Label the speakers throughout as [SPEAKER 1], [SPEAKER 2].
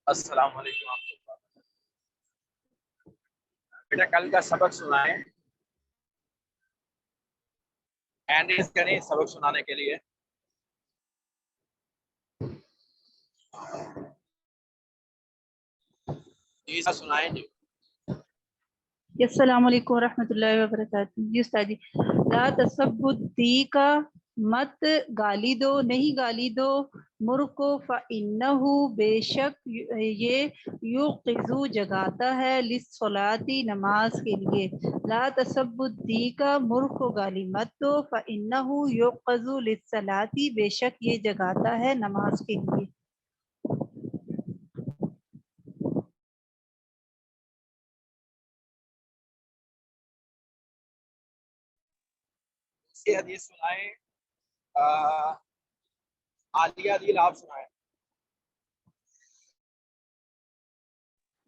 [SPEAKER 1] السلام علیکم آپ کو۔ بیٹا کل کا سبق سنائیں، ہینڈ ریز کریں سبق سنانے کے لیے۔ جی سر سنائیں جی۔
[SPEAKER 2] السلام علیکم ورحمۃ اللہ وبرکاتہ۔ جی استاد جی، لا تسبوا الدیک، مت گالی دو، نہیں گالی دو مرغ کو، فإنہ بے شک یہ یوقظ جگاتا ہے، للصلاۃ نماز کے لیے۔ لا تسبوا الدیک، مرغ کو گالی مت دو، فإنہ یوقظ للصلاۃ، بے شک یہ جگاتا ہے نماز کے لیے۔
[SPEAKER 1] یہ حدیث سنائیں، عالیہ عدیل آپ سنائیں۔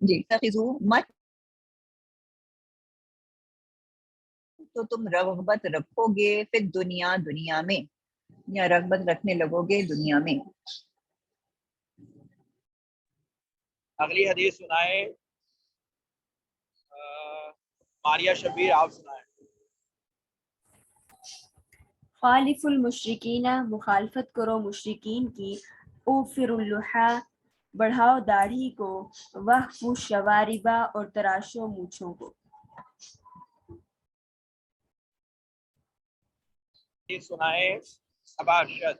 [SPEAKER 3] جی تخذو مت، تو تم رغبت رکھو گے پھر دنیا میں، یا رغبت رکھنے لگو گے دنیا میں۔
[SPEAKER 1] اگلی حدیث سنائیں، ماریہ شبیر آپ سنائیں۔
[SPEAKER 4] خالف المشرکین، مخالفت کرو مشرکین کی، اوفر اللحا، بڑھاؤ داڑھی کو، وحفو الشوارب، اور تراشو مونچھوں کو۔
[SPEAKER 1] حدیث سنائیں صبا ارشد۔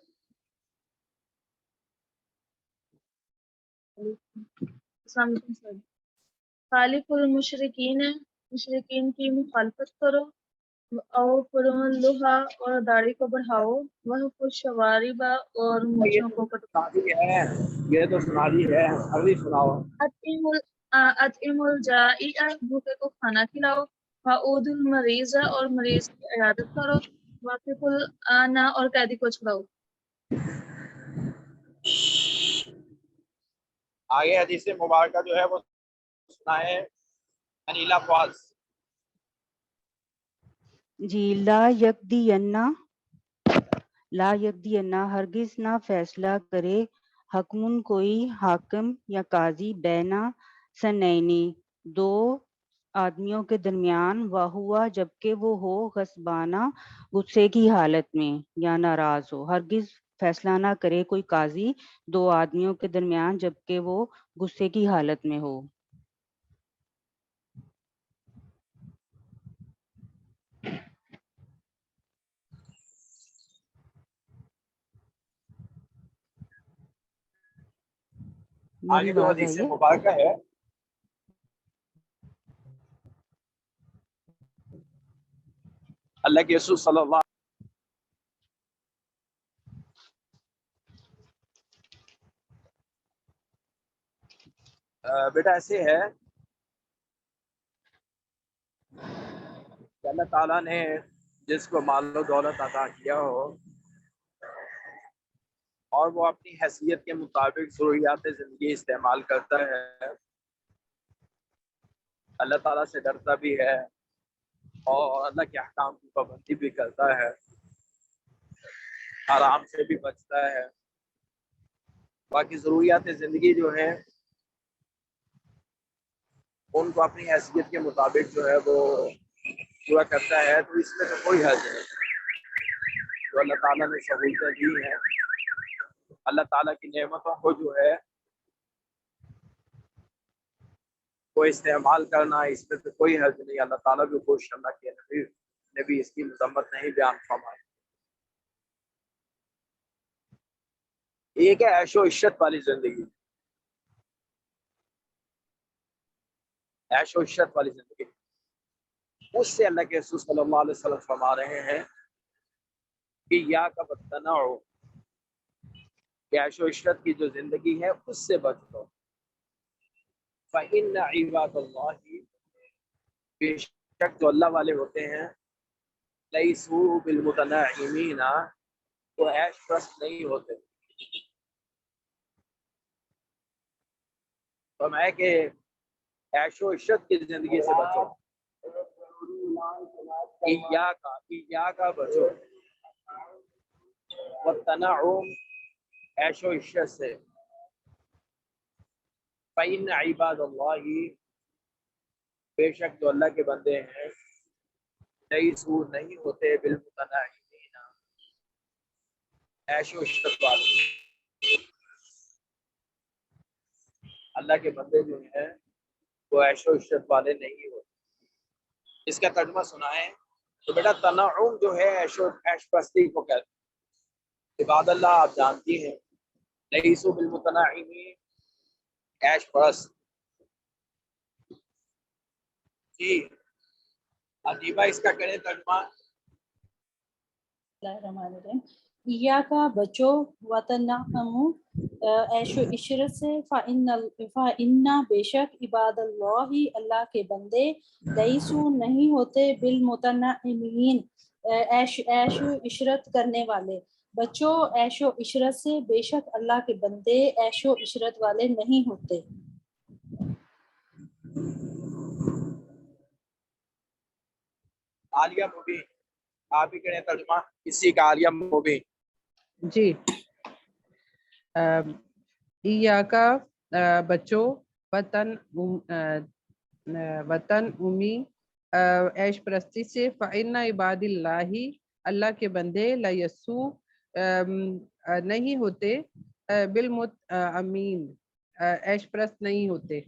[SPEAKER 5] السلام علیکم سر۔ خالف المشرکین، مشرکین کی مخالفت کرو، او فرون اللحا، اور داڑھی کو بڑھاؤ، وحف الشوارب، اور مونچھوں کو کٹو۔
[SPEAKER 1] یہ تو سنا دی ہے، اگلی سناؤ۔
[SPEAKER 5] اطعم الجائع، بھوکے کو کھانا کھلاؤ، وعود المریض، اور مریض کی عیادت کرو، واقف الآنا، اور قیدی کو چھڑاؤ۔
[SPEAKER 1] آگے حدیث مبارکہ جو ہے وہ سنائیں انیلا فواز۔
[SPEAKER 6] جی، لا یقدینا، ہرگز نہ فیصلہ کرے، حکمن کوئی حاکم یا قاضی، بینا سنینی، دو آدمیوں کے درمیان، واہوا، جبکہ وہ ہو غضبانہ، غصے کی حالت میں یا ناراض ہو۔ ہرگز فیصلہ نہ کرے کوئی قاضی دو آدمیوں کے درمیان جبکہ وہ غصے کی حالت میں ہو۔
[SPEAKER 1] آگے
[SPEAKER 6] میری
[SPEAKER 1] جو
[SPEAKER 6] آواز
[SPEAKER 1] حدیث
[SPEAKER 6] آئی ہے؟
[SPEAKER 1] مبارکہ ہے اللہ کے رسول صلی اللہ بیٹا ایسے ہے کہ اللہ تعالیٰ نے جس کو مال و دولت عطا کیا ہو اور وہ اپنی حیثیت کے مطابق ضروریات زندگی استعمال کرتا ہے، اللہ تعالیٰ سے ڈرتا بھی ہے اور اللہ کے احکام کی پابندی بھی کرتا ہے، حرام سے بھی بچتا ہے، باقی ضروریات زندگی جو ہیں ان کو اپنی حیثیت کے مطابق جو ہے وہ پورا کرتا ہے، تو اس میں تو کوئی حرج نہیں۔ جو اللہ تعالیٰ نے سہولتیں دی ہیں، اللہ تعالیٰ کی نعمتوں کو جو ہے وہ استعمال کرنا، اس میں تو کوئی حرج نہیں۔ اللہ تعالیٰ بھی خوش، اللہ کے نبی نے بھی اس کی مذمت نہیں بیان فرمائی۔ ایک ہے عیش و عشرت والی زندگی، عیش و عشرت والی زندگی، اس سے اللہ کے رسول صلی اللہ علیہ وسلم فرما رہے ہیں کہ یا کا بدتنا ہو، کہ عیش و عشرت کی جو زندگی ہے اس سے بچ دو۔ فَإِنَّ عِبَادَ اللَّهِ، بے شک جو اللہ والے ہوتے ہیں، لَيْسُوا بِالْمُتَنَعِمِينَ، وہ عیش پرست نہیں ہوتے۔ فرمایا کہ عیش و عشرت کی زندگی سے بچو، ایاکا بچو، والتنعم عیش و عشرت سے، فإن عباد اللہ، بے شک جو اللہ کے بندے ہیں، لیسو نہیں ہوتے بالمتنعمین، عیش و عشرت والے. اللہ کے بندے جو ہیں وہ عیش و عشرت والے نہیں ہوتے. اس کا ترجمہ سنائیں تو بیٹا تنعم جو ہے عیش پرستی کو کہتے ہیں. عباد اللہ آپ جانتی ہیں، لیسو بالمتنعمین، عیش پرست. جی عجیبہ اس کا کریں ترجمہ.
[SPEAKER 7] یا کا بچو وتنعمو عیش و عشرت سے، فإن بے شک عباد اللہ اللہ کے بندے لیسو نہیں ہوتے بالمتنعمین عیش و عشرت کرنے والے. بچوں عیش و عشرت سے، بے شک اللہ کے بندے عیش و عشرت والے نہیں ہوتے.
[SPEAKER 1] عالیہ مبین آپ ہی کریں ترجمہ اسی کا. عالیہ مبین.
[SPEAKER 8] جی ایاکا بچو وطن امی عیش پرستی سے، فإن عباد اللہ اللہ کے بندے لیسو نہیں ہوتے بالمتعمین عیش پرست نہیں ہوتے.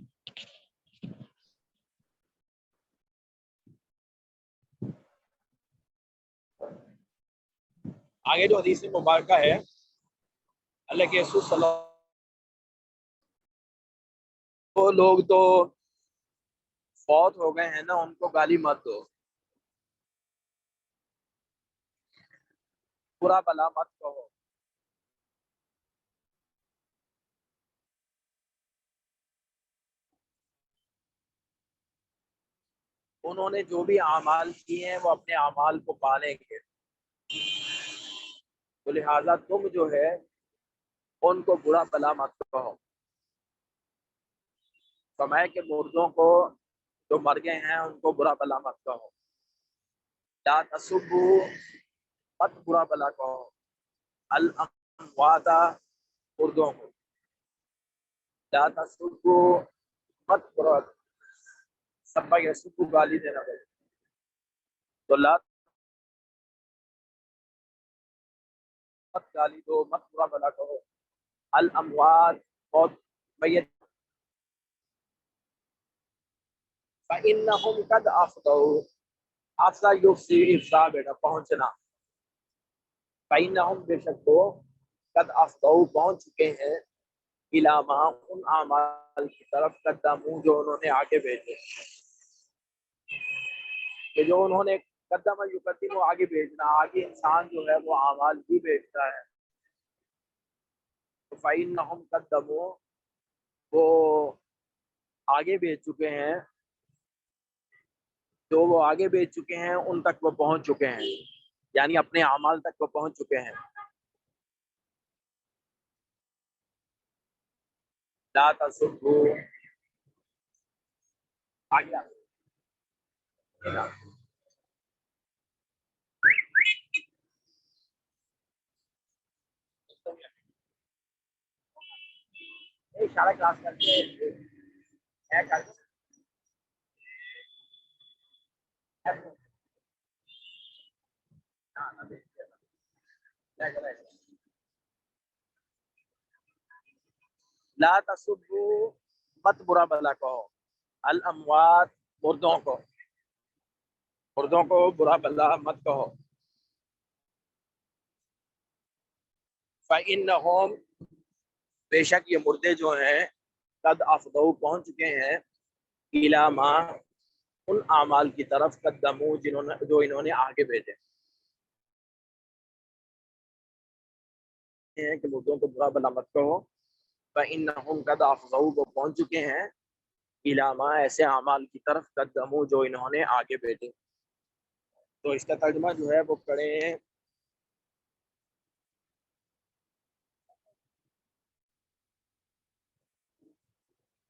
[SPEAKER 1] آگے جو حدیث مبارکہ ہے، اللہ کے رسول صلی اللہ، وہ لوگ تو فوت ہو گئے ہیں نا، ان کو گالی مت دو، برا بلا مت کہو. انہوں نے جو بھی اعمال کیے ہیں وہ اپنے اعمال کو پالیں گے، تو لہٰذا تم جو ہے ان کو برا بلا مت کہو. فرمایا کہ مردوں کو جو مر گئے ہیں ان کو برا بلا مت کہو. لا تسبوا، مت برا بلا کہو الاموات، مردوں کو. لا تسبوا، مت برا، سبا یسبوا گالی دینا پڑے. تو لا مت گالی دو، مت برا بلا کہو الاموات، بہت میت. فإنهم قد أفضوا، افضا یفضی افضا بیٹا پہنچنا. فإنهم بے شک وہ قد أفضوا پہنچ چکے ہیں، الی ما ان اعمال کی طرف قدموا جو انہوں نے آگے بھیجے. کہ جو انہوں نے قدم یقدم وہ آگے بھیجنا، آگے انسان جو ہے وہ اعمال بھی بھیجتا ہے. تو فإنهم قدموا، وہ آگے بھیج چکے ہیں، جو وہ آگے بھیج چکے ہیں ان تک وہ پہنچ چکے ہیں، یعنی اپنے اعمال تک وہ پہنچ چکے ہیں. لا تسبوا، آگے اشارہ کلاس کر کے لا تسبوا، مت برا بلا کہو الاموات، مردوں کو، مردوں کو برا بلا مت کہو. فإنهم، بے شک یہ مردے جو ہیں، قد افضوا پہنچ چکے ہیں، الی ما ان اعمال کی طرف قدموا جو انہوں نے آگے بھیجے ہیں. کہ مردوں کو برا بلا مت کہو. فإنهم قد افضوا، وہ پہنچ چکے ہیں، الی ما ایسے اعمال کی طرف قدموا جو انہوں نے آگے بھیجے. تو اس کا ترجمہ جو ہے وہ پڑھیں.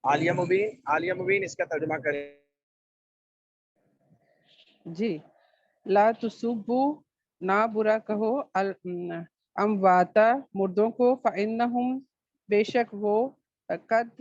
[SPEAKER 1] عالیہ مبین، عالیہ مبین اس کا ترجمہ کریں.
[SPEAKER 8] جی لا تسبو، نہ برا کہو امواتا، مردوں کو، فإنہم بے شک وہ قد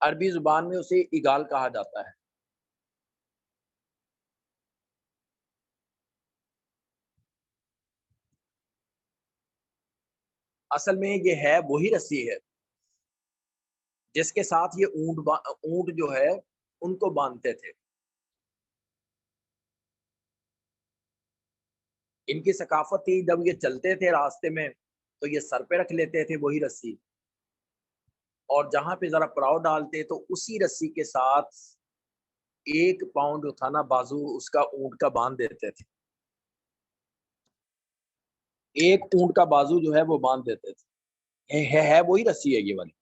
[SPEAKER 1] عربی زبان میں اسے اگال کہا جاتا ہے۔ اصل میں یہ ہے وہی رسی ہے جس کے ساتھ یہ اونٹ جو ہے ان کو باندھتے تھے۔ ان کی ثقافت تھی جب یہ چلتے تھے راستے میں تو یہ سر پہ رکھ لیتے تھے وہی رسی، اور جہاں پہ ذرا پڑاؤ ڈالتے تو اسی رسی کے ساتھ 1 پاؤنڈ اٹھانا بازو اس کا اونٹ کا باندھ دیتے تھے، 1 اونٹ کا بازو جو ہے وہ باندھ دیتے تھے۔ ہے وہی رسی ہے یہ والی۔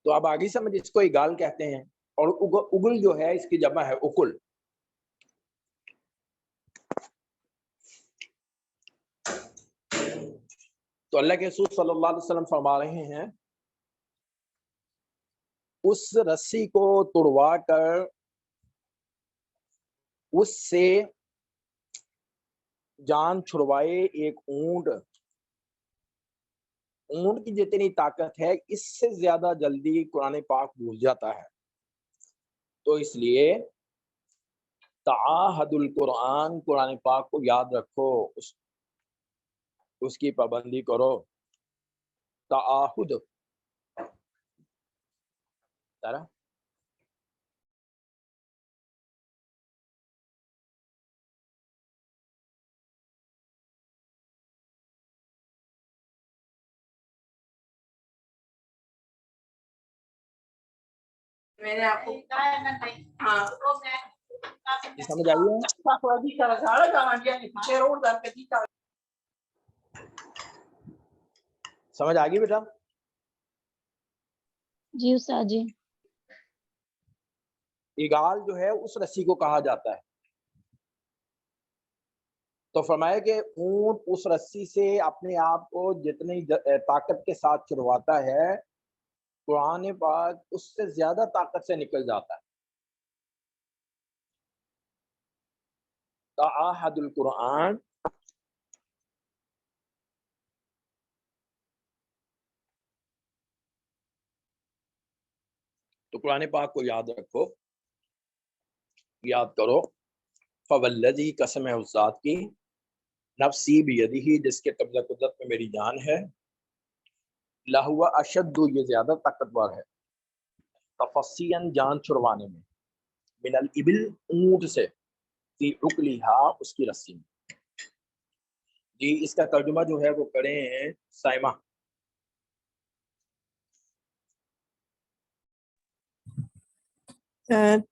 [SPEAKER 1] تو اب آگے سمجھ، اس کو اگال کہتے ہیں، اور اگل جو ہے اس کی جمع ہے اکل۔ تو اللہ کے رسول صلی اللہ علیہ وسلم فرما رہے ہیں اس رسی کو توڑوا کر اس سے جان چھڑوائے ایک اونٹ کی جتنی طاقت ہے اس سے زیادہ جلدی قرآن پاک بھول جاتا ہے۔ تو اس لیے تعاہد القرآن، قرآن پاک کو یاد رکھو، اس کی پابندی کرو۔ تعاہد
[SPEAKER 9] میں نے آپ کو
[SPEAKER 1] سمجھ آئی ہے؟ سمجھ آ گئی بیٹا؟
[SPEAKER 10] جی استاد جی۔
[SPEAKER 1] اگال جو ہے اس رسی کو کہا جاتا ہے۔ تو فرمایا کہ اونٹ اس رسی سے اپنے آپ کو جتنی طاقت کے ساتھ چھڑواتا ہے، قرآن پاک اس سے زیادہ طاقت سے نکل جاتا ہے۔ تعاہد القرآن، تو قرآن پاک کو یاد رکھو، یاد کرو۔ فوالذی، قسم ہے اس ذات کی، نفسی بیدہ، جس کے قبضہ قدرت میں میری جان ہے، لہو اشد، یہ زیادہ طاقتور ہے، تفصیلاً جان چھڑوانے میں، من الابل، اونٹ سے، فی عقلہا، اس کی رسی میں۔ جی اس کا ترجمہ جو ہے وہ کرے ہیں سائمہ۔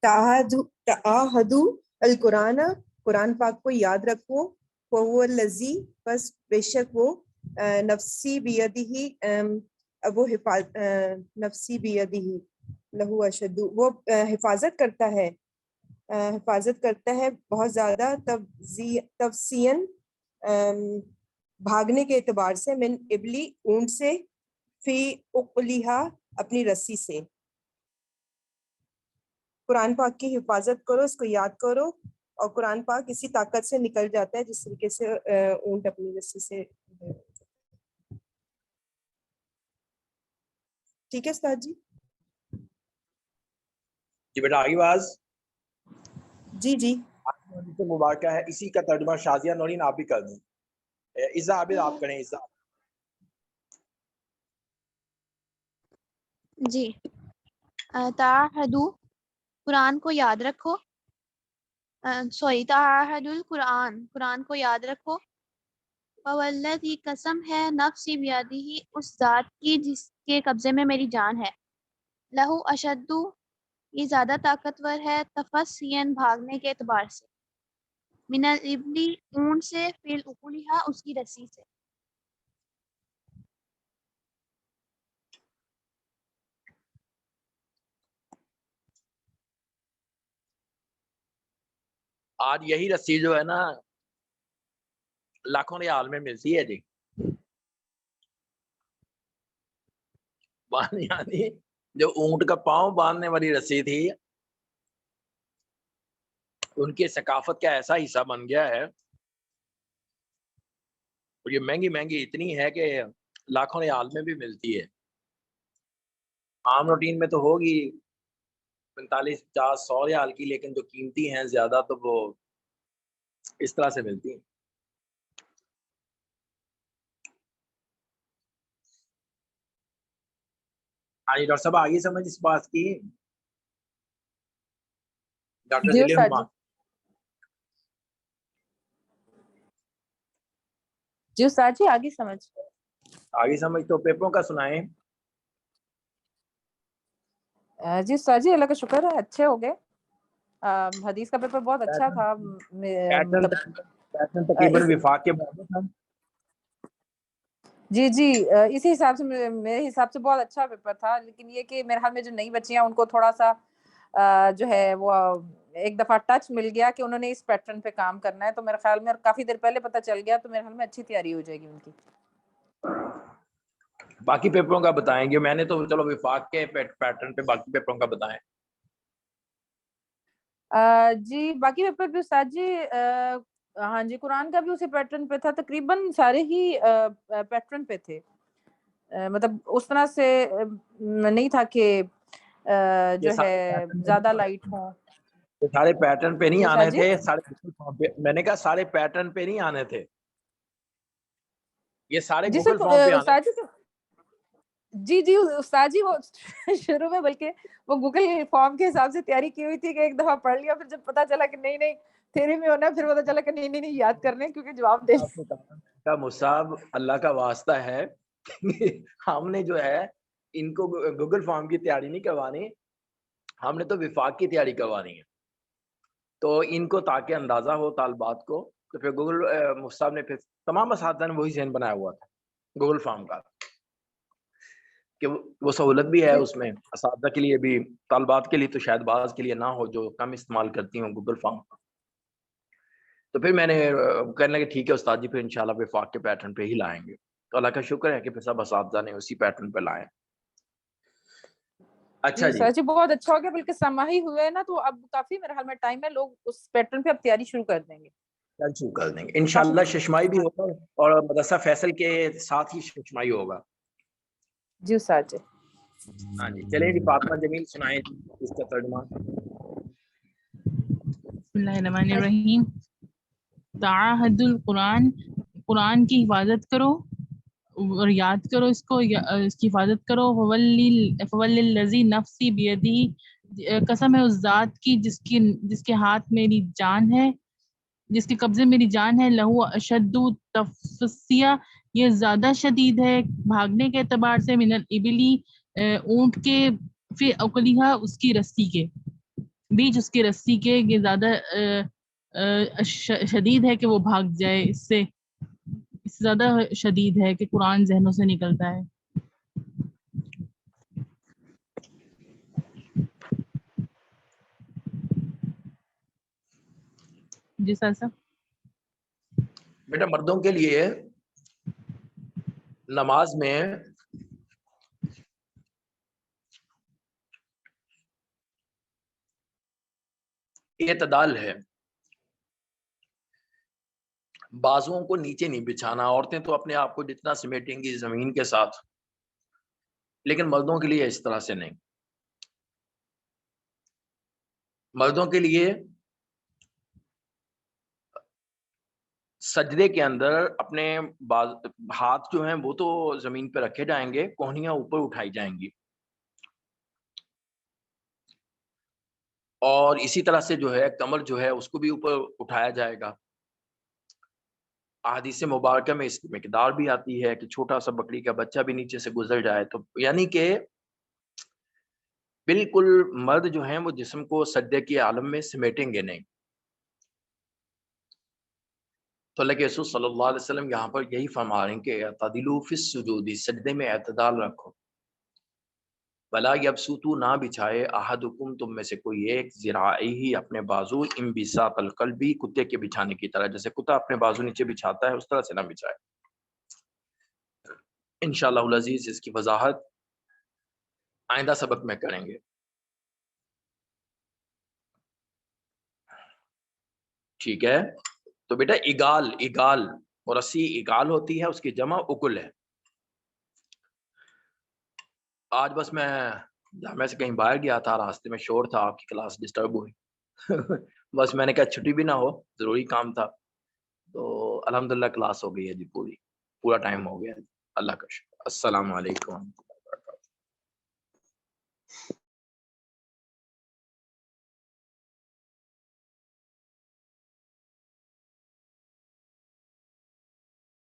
[SPEAKER 9] تعاہدو القرآن، قرآن پاک کو یاد رکھو، وہو الذی، بس بے شک وہ، نفسی بیدہ، وہ نفسی بیدہ، لہو اشد، وہ حفاظت کرتا ہے بہت زیادہ، تفصیلاً بھاگنے کے اعتبار سے، من ابلی، اونٹ سے، فی عقلہا، اپنی رسی سے۔ قرآن پاک کی حفاظت کرو، اس کو یاد کرو، اور قرآن پاک اسی طاقت سے نکل جاتا ہے جس طریقے سے اونٹ اپنی رسی سے۔ ٹھیک ہے استاد جی؟
[SPEAKER 1] جی بیٹا آگے باز؟
[SPEAKER 9] جی جی
[SPEAKER 1] مبارکہ ہے، اسی کا ترجمہ شازیہ نورین آپ بھی کر دیں۔ عزا عابد آپ کریں۔ عزا
[SPEAKER 11] جی، تعاہدو، قرآن کو یاد رکھو، تعاہد القرآن، قرآن کو یاد رکھو، فوالذی، قسم ہے، نفسی بیدہ، اس ذات کی جس کے قبضے میں میری جان ہے، لہو اشد، یہ زیادہ طاقتور ہے، تفصیلاً بھاگنے کے اعتبار سے، من الابلی، اونٹ سے، فی عقلہا، اس کی رسی سے۔
[SPEAKER 1] آج یہی رسی جو ہے نا لاکھوں ریال میں ملتی ہے جی، یعنی جو اونٹ کا پاؤں باندھنے والی رسی تھی، ان کی ثقافت کا ایسا حصہ بن گیا ہے اور یہ مہنگی مہنگی اتنی ہے کہ لاکھوں ریال میں بھی ملتی ہے. عام روٹین میں تو ہوگی 45 50 100 ریال کی، لیکن جو قیمتی ہیں زیادہ تو وہ اس طرح سے ملتی ہیں. ہاں جی ڈاکٹر صاحب آگے سمجھ اس بات کی. ڈاکٹر
[SPEAKER 12] جی
[SPEAKER 1] ذیل
[SPEAKER 12] استاد
[SPEAKER 1] ہما.
[SPEAKER 12] جی، جی استاد جی آگے سمجھ.
[SPEAKER 1] آگے سمجھ تو پیپروں کا سنائیں.
[SPEAKER 12] جی استاد جی اللہ کا شکر ہے اچھے ہو گئے. حدیث کا پیپر بہت اچھا تھا.
[SPEAKER 1] پیٹرن
[SPEAKER 12] مطلب
[SPEAKER 1] تقریباً وفاق کے بعد تھا.
[SPEAKER 12] جی جی اسی حساب سے میرے حساب سے بہت اچھا پیپر تھا، لیکن یہ کہ میرے خیال میں جو نئی بچیاں ان کو تھوڑا سا جو ہے وہ ایک دفعہ ٹچ مل گیا کہ انہوں نے اس پیٹرن پہ کام کرنا ہے، تو میرے خیال میں کافی دیر پہلے پتہ چل گیا، تو میرے خیال میں اچھی تیاری ہو جائے گی ان کی.
[SPEAKER 1] باقی پیپروں کا بتائیں گے. میں نے تو چلو وفاق کے پیٹرن پہ باقی پیپروں کا بتائیں.
[SPEAKER 12] جی باقی پیپر بھی استاد جی ہاں جی قرآن کا بھی اسی پیٹرن پہ تھا، تقریباً سارے ہی پیٹرن پہ تھے. مطلب اس طرح سے نہیں تھا کہ جو ہے زیادہ لائٹ ہوں.
[SPEAKER 1] سارے پیٹرن پہ نہیں
[SPEAKER 12] جی
[SPEAKER 1] آنے
[SPEAKER 12] استاد جی
[SPEAKER 1] تھے، سارے گوگل فارم پہ. میں نے کہا سارے پیٹرن پہ نہیں آنے تھے، یہ سارے
[SPEAKER 12] جی
[SPEAKER 1] گوگل
[SPEAKER 12] سر
[SPEAKER 1] فارم پہ آنے
[SPEAKER 12] استاد جی جی جی استاد جی وہ شروع میں بلکہ وہ گوگل فارم کے حساب سے تیاری کی ہوئی تھی کہ ایک دفعہ پڑھ لیا، پھر جب پتا چلا کہ نہیں نہیں تھیوری میں ہونا ہے، پھر پتا چلا کہ نہیں نہیں یاد کرنے کیونکہ جواب دے.
[SPEAKER 1] کا مصعب اللہ کا واسطہ ہے ہم نے جو ہے ان کو گوگل فارم کی تیاری نہیں کروانی، ہم نے تو وفاق کی تیاری کروانی ہے. تو ان کو تاکہ اندازہ ہو طالبات کو، تو پھر گوگل مصعب نے پھر تمام اساتذہ نے وہی ذہن بنایا ہوا تھا گوگل فارم کا، کہ وہ سہولت بھی ہے اس میں اساتذہ کے لیے بھی، طالبات کے لیے تو شاید بعض کے لیے نہ ہو جو کم استعمال کرتی ہوں گوگل فارم. تو پھر میں نے کہنے لگا ٹھیک ہے استاد جی، پھر انشاءاللہ وفاق کے پیٹرن پہ ہی لائیں گے. تو اللہ کا شکر ہے کہ پھر سب اساتذہ نے اسی پیٹرن پہ لائے. اچھا
[SPEAKER 12] جی
[SPEAKER 1] جی
[SPEAKER 12] سر جی بہت اچھا ہو گیا، بلکہ سماہی ہوئے نا تو اب کافی میرے خیال میں ٹائم ہے، لوگ اس پیٹرن پہ اب تیاری شروع کر دیں گے.
[SPEAKER 1] کل شروع کر دیں گے انشاءاللہ. ششمائی بھی ہوگا اور مدرسہ فیصل کے ساتھ ہی ششمائی ہوگا.
[SPEAKER 12] جی استاد جی.
[SPEAKER 1] ہاں جی چلیں جی فاطمہ جمیل سنائیں اس کا ترجمہ.
[SPEAKER 13] بسم اللہ الرحمن الرحیم. تعاہد القرآن، قرآن کی حفاظت کرو اور یاد کرو اس کو، اس کی حفاظت کرو. فواللذی نفسی بیدی، قسم ہے اس ذات کی جس کے ہاتھ میری جان ہے، جس کے قبضے میری جان ہے. لہو اشد تفسیہ، یہ زیادہ شدید ہے بھاگنے کے اعتبار سے، من الابلی، اونٹ کے، فی عقلیہا، اس کی رسی کے بیچ، اس کی رسی کے. یہ زیادہ شدید ہے کہ وہ بھاگ جائے، اس سے زیادہ شدید ہے کہ قرآن ذہنوں سے نکلتا ہے. جی سر صاحب.
[SPEAKER 1] بیٹا مردوں کے لیے نماز میں اعتدال ہے، بازوؤں کو نیچے نہیں بچھانا. عورتیں تو اپنے آپ کو جتنا سمیٹیں گی زمین کے ساتھ، لیکن مردوں کے لیے اس طرح سے نہیں. مردوں کے لیے سجدے کے اندر اپنے ہاتھ جو ہیں وہ تو زمین پہ رکھے جائیں گے، کوہنیاں اوپر اٹھائی جائیں گی، اور اسی طرح سے جو ہے کمر جو ہے اس کو بھی اوپر اٹھایا جائے گا. احادیث مبارکہ میں اس کی مقدار بھی آتی ہے کہ چھوٹا سا بکری کا بچہ بھی نیچے سے گزر جائے تو، یعنی کہ بالکل مرد جو ہیں وہ جسم کو سجدے کے عالم میں سمیٹیں گے نہیں. تو اللہ کے رسول صلی اللہ علیہ وسلم یہاں پر یہی فرما رہے ہیں کہ اعتدلوا فی السجود، سجدے میں اعتدال رکھو. ولا یبسطوا، نہ بچھائے، احدکم، تم میں سے کوئی ایک، ذراعیہ، اپنے بازو، انبساط القلب، کتے کے بچھانے کی طرح، جیسے کتا اپنے بازو نیچے بچھاتا ہے اس طرح سے نہ بچھائے. انشاءاللہ العزیز اس کی وضاحت آئندہ سبق میں کریں گے. ٹھیک ہے. تو بیٹا اگال اور رسی اکال ہوتی ہے، اس کی جمع اکل ہے۔ آج بس میں جامعہ سے کہیں باہر گیا تھا، راستے میں شور تھا، آپ کی کلاس ڈسٹرب ہوئی بس میں نے کہا چھٹی بھی نہ ہو، ضروری کام تھا، تو الحمدللہ کلاس ہو گئی ہے جی، پورا ٹائم ہو گیا۔ اللہ کا شکر۔ السلام علیکم۔